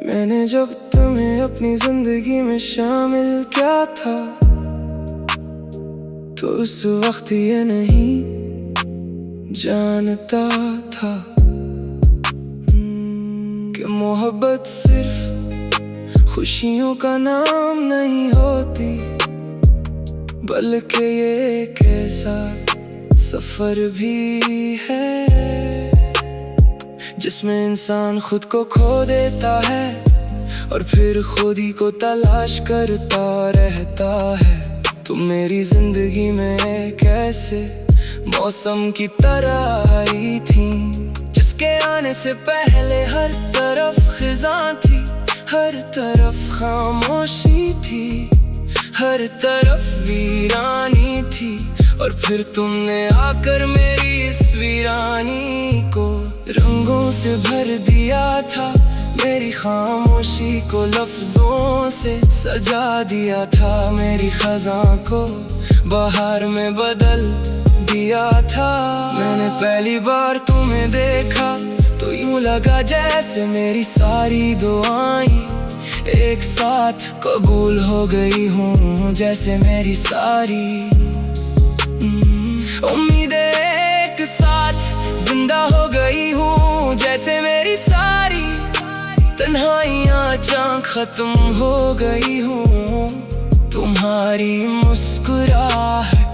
मैंने जब तुम्हें अपनी जिंदगी में शामिल किया था तो उस वक्त ये नहीं जानता था कि मोहब्बत सिर्फ खुशियों का नाम नहीं होती, बल्कि ये एक ऐसा सफर भी है जिसमें इंसान खुद को खो देता है और फिर खुद ही को तलाश करता रहता है। तुम मेरी जिंदगी में एक ऐसे मौसम की तरह आई थी जिसके आने से पहले हर तरफ खिज़ां थी, हर तरफ खामोशी थी, हर तरफ वीरानी थी। और फिर तुमने आकर मेरी इस वीरानी को रंगों से भर दिया था, मेरी खामोशी को लफ्जों से सजा दिया था, मेरी खज़ां को बहार में बदल दिया था। मैंने पहली बार तुम्हें देखा तो यूं लगा जैसे मेरी सारी दुआएं एक साथ कबूल हो गई हूँ, जैसे मेरी सारी उम्मीदें एक साथ जिंदा हो गई हूँ, जैसे मेरी सारी तन्हाइयाँ अचानक खत्म हो गई हूँ। तुम्हारी मुस्कुराहट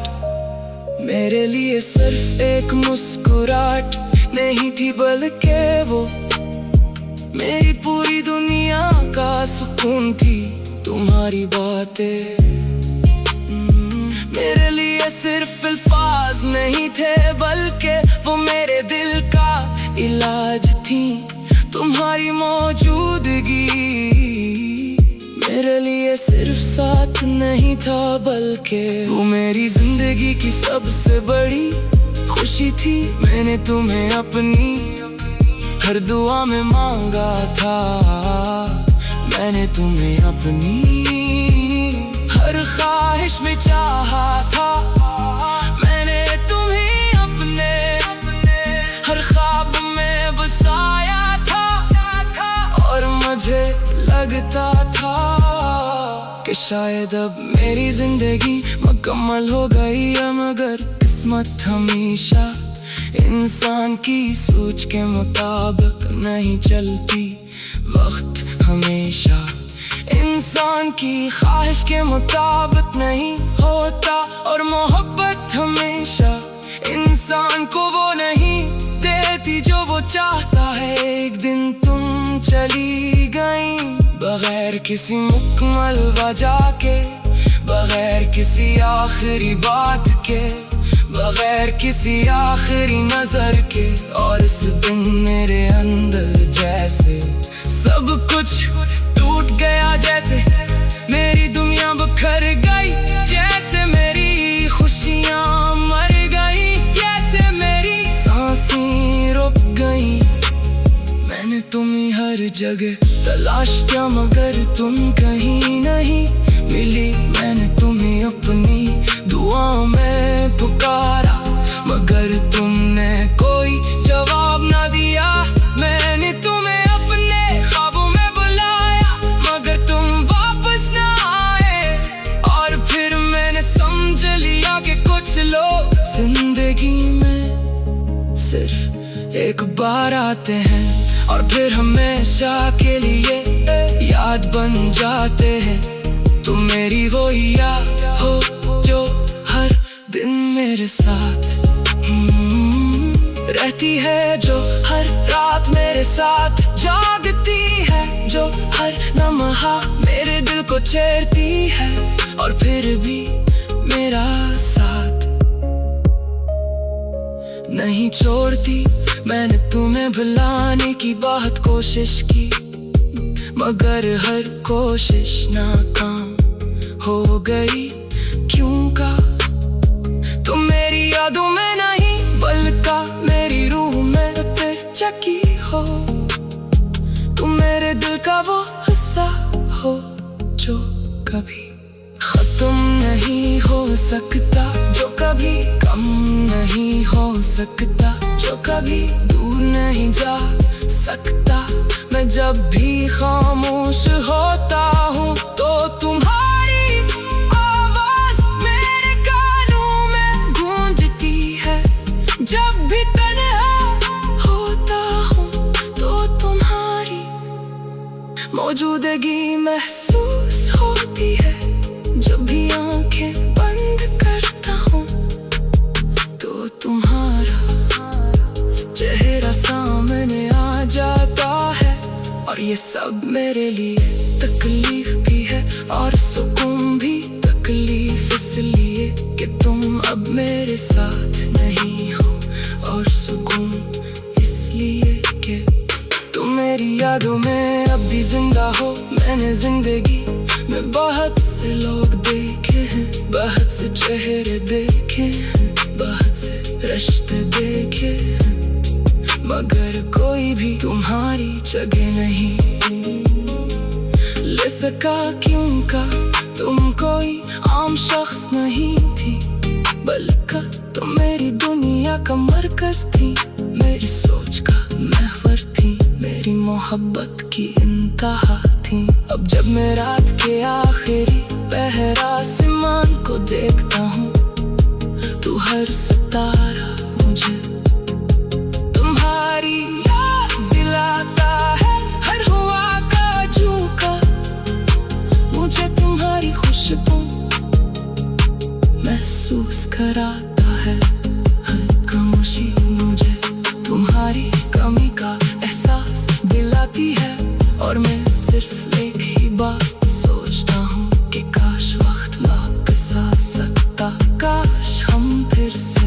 मेरे लिए सिर्फ एक मुस्कुराहट नहीं थी, बल्कि वो मेरी पूरी दुनिया का सुकून थी। तुम्हारी बातें मेरे लिए सिर्फ अल्फाज नहीं थे, बल्कि वो मेरे दिल का इलाज थी। तुम्हारी मौजूदगी मेरे लिए सिर्फ साथ नहीं था, बल्कि वो मेरी जिंदगी की सबसे बड़ी खुशी थी। मैंने तुम्हें अपनी हर दुआ में मांगा था, मैंने तुम्हें अपनी हर ख्वाहिश में चाहा था, मैंने तुम्हें अपने हर ख्वाब में बसाया था। और मुझे लगता था कि शायद अब मेरी जिंदगी मुकम्मल हो गई है, मगर किस्मत हमेशा इंसान की सोच के मुताबिक नहीं चलती। वक्त हमेशा इंसान की ख्वाहिश के मुताबिक नहीं होता, और मोहब्बत हमेशा इंसान को वो नहीं देती जो वो चाहता है। एक दिन तुम चली गई बगैर किसी मुकम्मल वजह के, बगैर किसी आखिरी बात के, बगैर किसी आखिरी नजर के। और इस दिन मेरे अंदर जैसे सब कुछ टूट गया, जैसे मेरी दुनिया बिखर गई, जैसे मेरी खुशियाँ मर गई, जैसे मेरी सांसें रुक गई। मैंने तुम्हें हर जगह तलाश किया मगर तुम कहीं नहीं मिली। मैंने तुम्हें अपनी दुआओं में पुकारा मगर तुमने कोई जवाब ना दिया। मैंने तुम्हें अपने ख्वाबों में बुलाया मगर तुम वापस ना आए। और फिर मैंने समझ लिया कि कुछ लोग जिंदगी में सिर्फ एक बार आते हैं और फिर हमेशा के लिए याद बन जाते हैं। तुम मेरी वो याद हो जो हर दिन मेरे साथ रहती है, जो हर रात मेरे साथ जागती है, जो हर लम्हा मेरे दिल को छेड़ती है और फिर भी मेरा साथ नहीं छोड़ती। मैंने तुम्हें भुलाने की बहुत कोशिश की मगर हर कोशिश नाकाम हो गई। क्यों का तुम मेरी यादों में नहीं बल्कि मेरी रूह में उतर चुकी हो। तुम मेरे दिल का वो हिस्सा हो जो कभी खत्म नहीं हो सकता, जो कभी कम नहीं हो सकता, जो कभी दूर नहीं जा सकता। मैं जब भी खामोश होता हूँ तो तुम्हारी आवाज मेरे कानों में गूंजती है। जब भी तन्हा होता हूँ तो तुम्हारी मौजूदगी महसूस होती है। जब भी आंखें बंद करता हूँ तो तुम्हारा चेहरा सामने आ जाता है। और ये सब मेरे लिए तकलीफ भी है और सुकून भी। तकलीफ इसलिए कि तुम अब मेरे साथ नहीं हो, और सुकून इसलिए कि तुम मेरी यादों में अब भी जिंदा हो। मैंने जिंदगी में बहुत से लोग देखे हैं, बहुत से चेहरे देखे हैं, बहुत से रिश्ते देखे हैं, मगर कोई भी तुम्हारी जगह नहीं ले सका। क्योंकि तुम कोई आम शख्स नहीं थी, बल्कि तुम मेरी दुनिया का मरकज थी, मेरी सोच का महवर थी, मेरी मोहब्बत की इंतहा थी। अब जब मैं रात के आखिरी पहर आसमान को देखता हूँ तो हर सितारा मुझे तुम्हारी याद दिलाता है। हर हुआ का झोंका मुझे तुम्हारी खुशबू महसूस कराता है। हर खामोशी मुझे तुम्हारी कमी का एहसास दिलाती है। और मैं सिर्फ एक ही बात सोचता हूँ कि काश वक्त वापस आ सकता, काश हम फिर से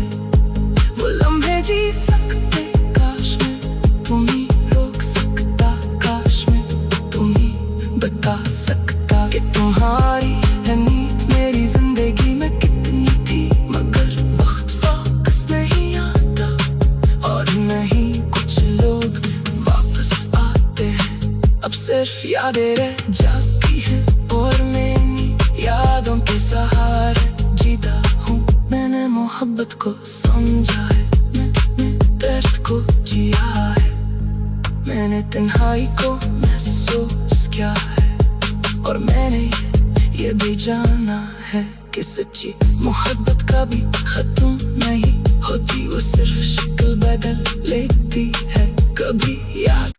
वो लम्हे जी सकते, काश मैं तुम्हें रोक सकता, काश मैं तुम्हें बता सकता कि तुम्हारी अहमियत मेरी जिंदगी में कितनी थी। मगर वक्त वापस नहीं आता और नहीं कुछ लोग वापस आते हैं। अब सिर्फ यादें रह जाती हैं और मेरी यादों के सहारे जीता हूँ। मैंने मोहब्बत को समझा है, मैंने दर्द को जिया है, मैंने तन्हाई को महसूस किया है। और मैंने ये भी जाना है कि सच्ची मोहब्बत कभी खत्म नहीं होती, वो सिर्फ शक्ल बदल लेती है। कभी याद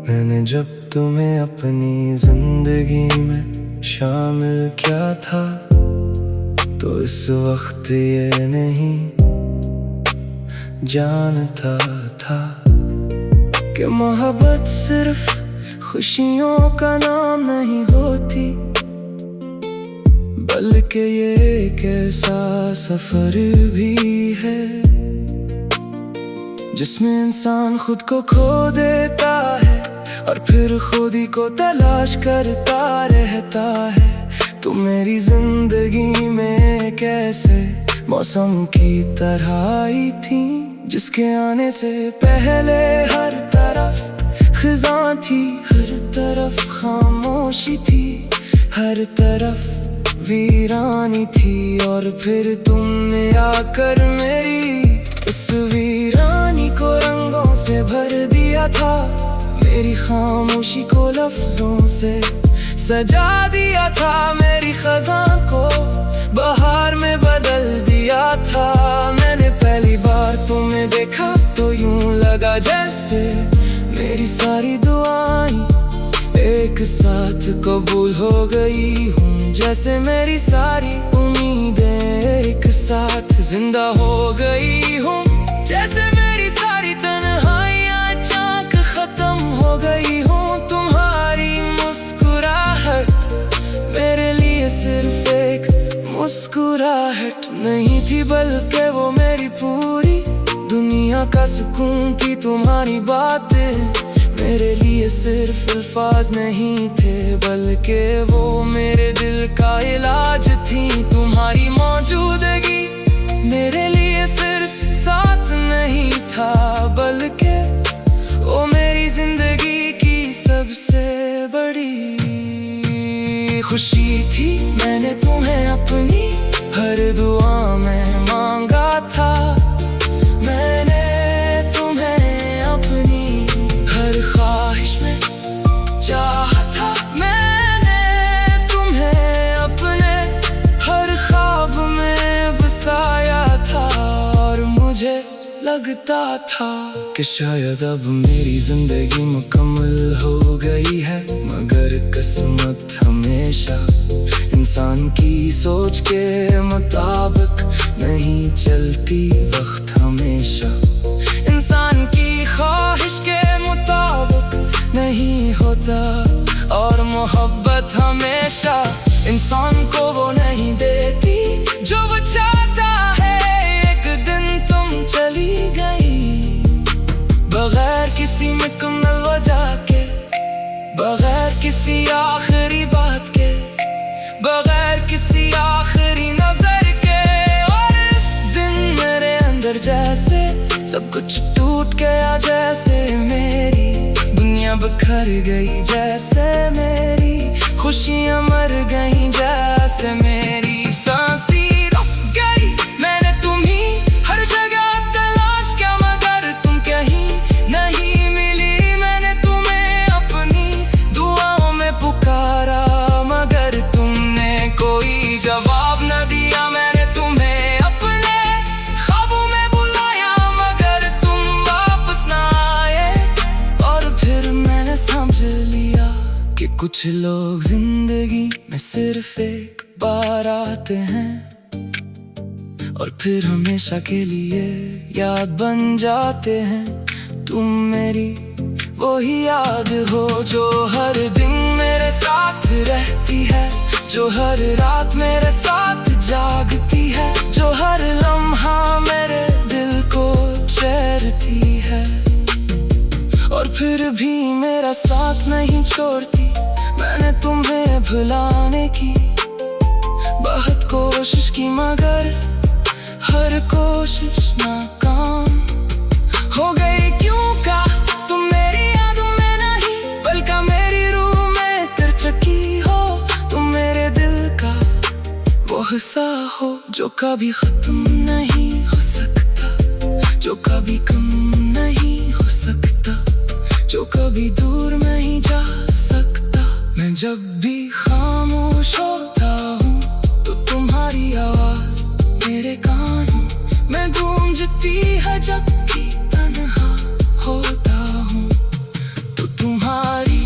मैंने जब तुम्हें अपनी जिंदगी में शामिल किया था तो इस वक्त ये नहीं जानता था कि मोहब्बत सिर्फ खुशियों का नाम नहीं होती, बल्कि ये एक ऐसा सफर भी है जिसमें इंसान खुद को खो देता है और फिर खुद ही को तलाश करता रहता है। तुम मेरी जिंदगी में कैसे मौसम की तरह आई थी, जिसके आने से पहले हर तरफ खिज़ां थी, हर तरफ खामोशी थी, हर तरफ वीरानी थी। और फिर तुमने आकर मेरी इस वीरानी को रंगों से भर दिया था, मेरी खामोशी को लफ्जों से सजा दिया था, मेरी खज़ां को बहार में बदल दिया था। मैंने पहली बार तुम्हें देखा तो यूं लगा जैसे मेरी सारी दुआएं एक साथ कबूल हो गई हूँ, जैसे मेरी सारी उम्मीदें एक साथ जिंदा हो गई हूँ, जैसे मेरी सारी तन्हाइयाँ अचानक खत्म हो गई हूँ। तुम्हारी मुस्कुराहट मेरे लिए सिर्फ एक मुस्कुराहट नहीं थी, बल्कि वो मेरी पूरी दुनिया का सुकून थी। तुम्हारी बातें मेरे लिए सिर्फ अल्फाज नहीं थे, बल्कि वो मेरे दिल का इलाज थी। तुम्हारी मौजूदगी मेरे लिए सिर्फ साथ नहीं था, बल्कि वो मेरी जिंदगी की सबसे बड़ी तुम्हें अपनी हर दुआ में मांगा था। मैंने तुम्हें अपनी हर ख्वाहिश में चाहा था। मैंने तुम्हें अपने हर ख्वाब में बसाया था। और मुझे लगता था कि शायद अब मेरी जिंदगी मुकम्मल हो गई है, मगर किस्मत हमेशा इंसान की सोच के मुताबिक नहीं चलती। वक्त हमेशा इंसान की ख्वाहिश के मुताबिक नहीं होता, और मोहब्बत हमेशा इंसान को वो नहीं देती जो वो चाहता है। एक दिन तुम चली गई बगैर किसी मुकम्मल वजह के, बगैर किसी आखिरी बात के, बगैर किसी आखिरी नजर के। और इस दिन मेरे अंदर जैसे सब कुछ टूट गया, जैसे मेरी दुनिया बिखर गई, जैसे मेरी खुशियां मर गई, जैसे मेरी सांसें रुक गई। मैंने तुम्हीं हर जगह तलाश किया, मगर तुम कहीं नहीं मिली। मैंने तुम्हें अपनी दुआओं में पुकारा, मगर तुमने कोई जवाब न दिया। मैंने तुम्हें अपने ख्वाबों में बुलाया, मगर तुम वापस न आए। और फिर मैंने समझ लिया कि कुछ लोग जिंदगी में सिर्फ एक बार आते हैं, और फिर हमेशा के लिए याद बन जाते हैं। तुम मेरी वही याद हो जो हर दिन मेरे साथ रहती है, जो हर रात मेरे साथ जागती है, जो हर लम्हा मेरे दिल को छेड़ती है। और फिर भी मेरा साथ नहीं छोड़ती। मैंने तुम्हें भुलाने की बहुत कोशिश की, मगर हर कोशिश नाकाम हो गई। क्यों का तुम मेरी यादों में नहीं, बल्कि मेरी रूह में तिरछकी हो। तुम मेरे दिल का वो हिस्सा हो जो कभी खत्म नहीं हो सकता, जो कभी कम नहीं हो सकता, जो कभी दूर नहीं जा सकता। मैं जब भी खामोश होता हूँ तो तुम्हारी आवाज मेरे कानों में गूंजती है। जबकि तन्हा होता हूँ तो तुम्हारी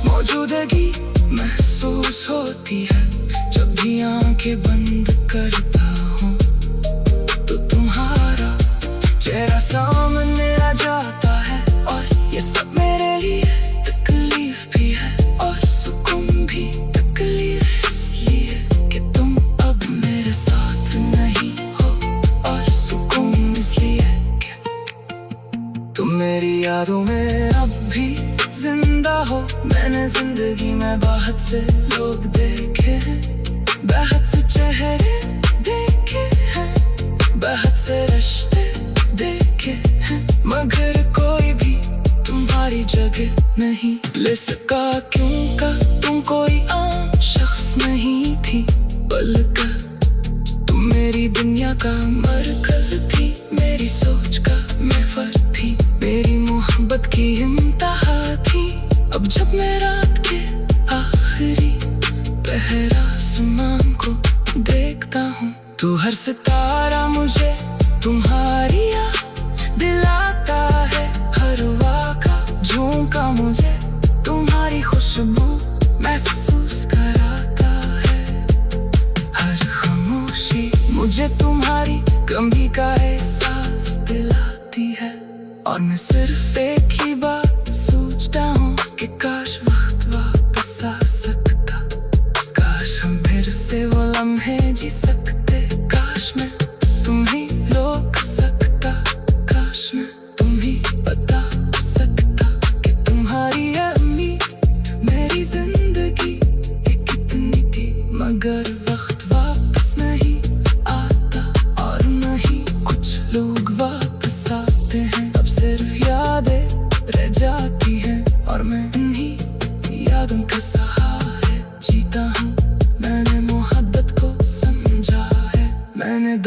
मौजूदगी महसूस होती है। जब भी आंखें बंद करता हूँ तो तुम्हारा चेहरा सामने आ जाता है। और ये सब मेरे लिए तकलीफ भी है और सुकून भी। तकलीफ इसलिए कि तुम अब मेरे साथ नहीं हो, और सुकून इसलिए कि तुम मेरी यादों में अब भी जिंदा हो। मैंने जिंदगी में बहुत से लोग देखे हैं, बहुत से चेहरे देखे हैं, बहुत से रिश्ते देखे हैं, मगर कोई भी तुम्हारी जगह नहीं ले सका। क्यों का तुम कोई आम शख्स नहीं थी, बल्कि तुम मेरी दुनिया का मरकज थी, मेरी सोच का महवर थी, मेरी मोहब्बत की इंतहा थी। अब जब मैं रात के आखिरी पहर आसमान को देखता हूँ तो हर सितारा मुझे तुम्हारी याद दिलाता है। हर वाका झोंका मुझे तुम्हारी खुशबू महसूस कराता है। हर खामोशी मुझे तुम्हारी कमी का एहसास दिलाती है। और मैं सिर्फ एक ही बात सोचता हूँ कि काश वक्त वापस आ सकता, काश हम फिर से वो लम्हे जी सकते, काश मैं तुम्हें रोक सकता, काश मैं तुम्हें बता सकता कि तुम्हारी उम्मीद मेरी जिंदगी एक कितनी थी। मगर वक्त वापस नहीं आता और नहीं कुछ लोग वापस आते हैं। अब सिर्फ यादें रह जाती हैं और मैं इन्हीं यादों के सहारे जीता हूँ। मैंने मोहब्बत को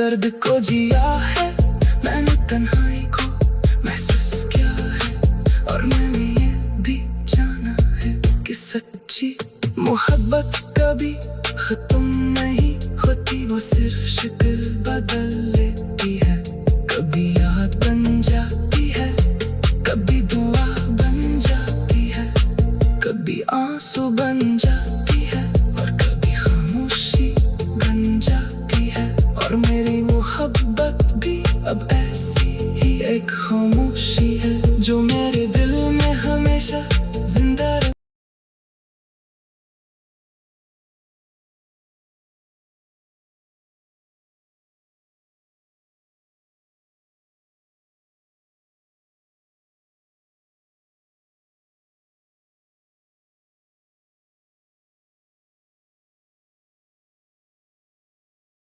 दर्द को जिया है, मैंने तन्हाई को महसूस किया है, और मैंने ये भी जाना है कि सच्ची मोहब्बत कभी खत्म नहीं होती, वो सिर्फ शक्ल बदल लेती है। कभी याद बन जाती है, कभी दुआ बन जाती है, कभी आंसू बन जाती है, और कभी खामोशी बन जाती है। और मेरे